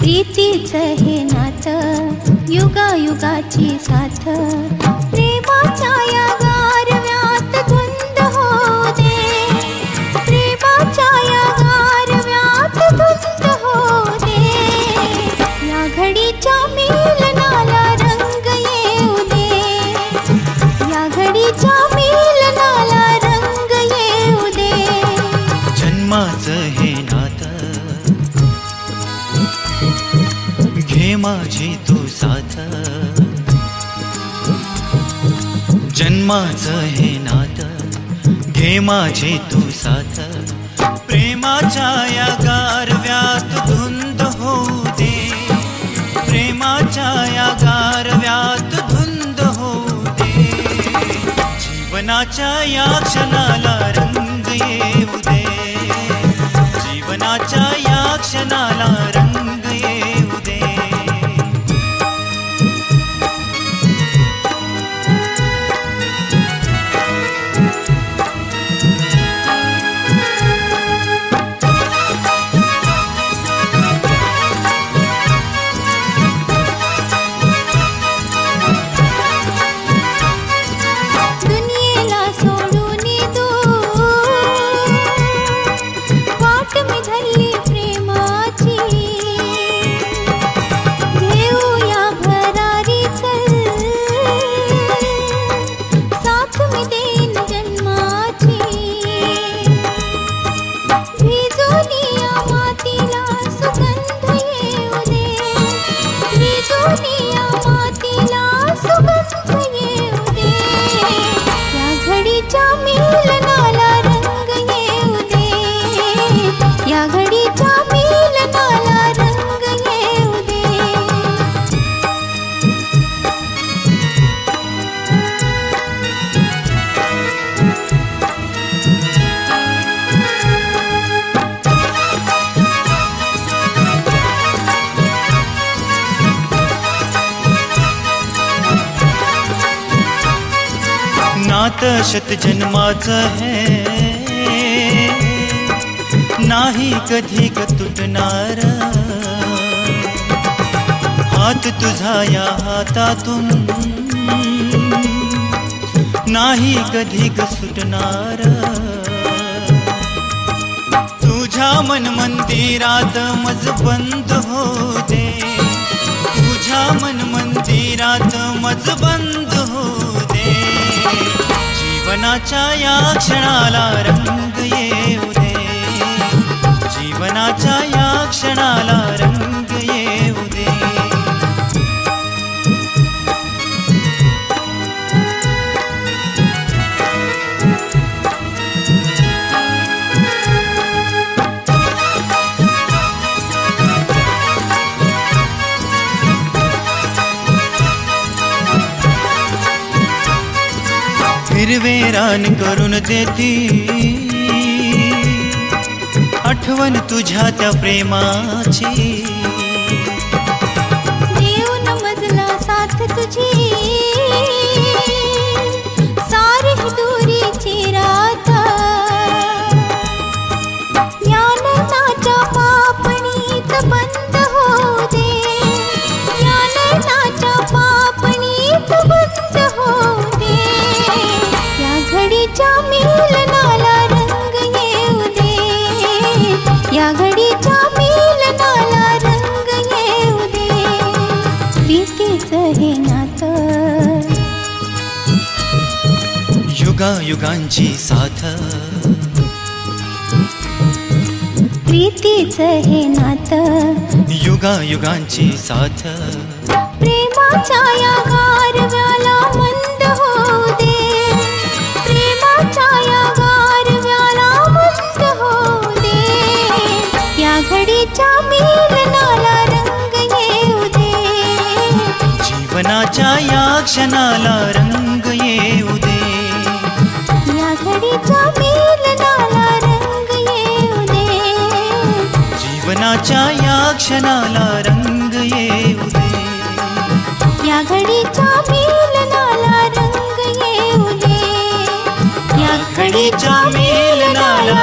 प्रीतीचं हे नातं युगायुगाची साथ, प्रेमाच्या या गारव्यात धुंद होऊ दे, प्रेमाच्या या गारव्यात धुंद होऊ दे, या घडीच्या मिलनाला रंग येऊ दे, या घडीच्या मिलनाला रंग येऊ दे। जन्माचं हे नातं घे माझी तू साथ, जन्माचं हे नातं घे माझी तू साथ, प्रेमाच्या या गारव्यात धुंद होऊ दे, प्रेमाच्या या गारव्यात धुंद होऊ दे, जीवनाच्या या क्षणाला रंग येऊ दे, जीवनाच्या या क्षणाला रंग येऊ दे। या घडीच्या मिलनाला रंग येऊ दे। नातं शतजन्माचं है नाही कधी ग तुटणार, हात तुझा या हातातून नाही कधी ग सुटणार, तुझ्या मन मंदिरात मज बंद होऊ दे, तुझ्या मन मंदिरात मज बंद होऊ दे, जीवनाच्या या क्षणाला रंग येऊ दे, जीवनाच्या या क्षणाला रंग येऊ दे। हिरवे रान करून देती आठवण तुझ्या त्या प्रेमाची, देऊन मजला साथ तुझी सारी दुरीची राता, या नैनाच्या पापणीत बंद होऊ दे, या नैनाच्या पापणीत बंद होऊ दे, या घडीच्या मिलनाला रंग येऊ दे, या घडीच्या मिलनाला रंग येऊ दे। प्रीतीचं हे नातं युगायुगांची साथ, प्रीतीचं हे नातं युगायुगांची साथ, प्रेमाच्या या गारव्याला मंद होऊ दे, प्रेमाच्या या गारव्याला मंद होऊ दे, या घडीच्या मिलनाला रंग येऊ दे, जीवनाच्या या क्षणाला रंग येऊ दे, या घडीच्या मिलनाला रंग येऊ दे, जीवनाच्या या क्षणाला रंग येऊ दे, या घडीच्या मिलनाला रंग येऊ दे, या घडीच्या मिलनाला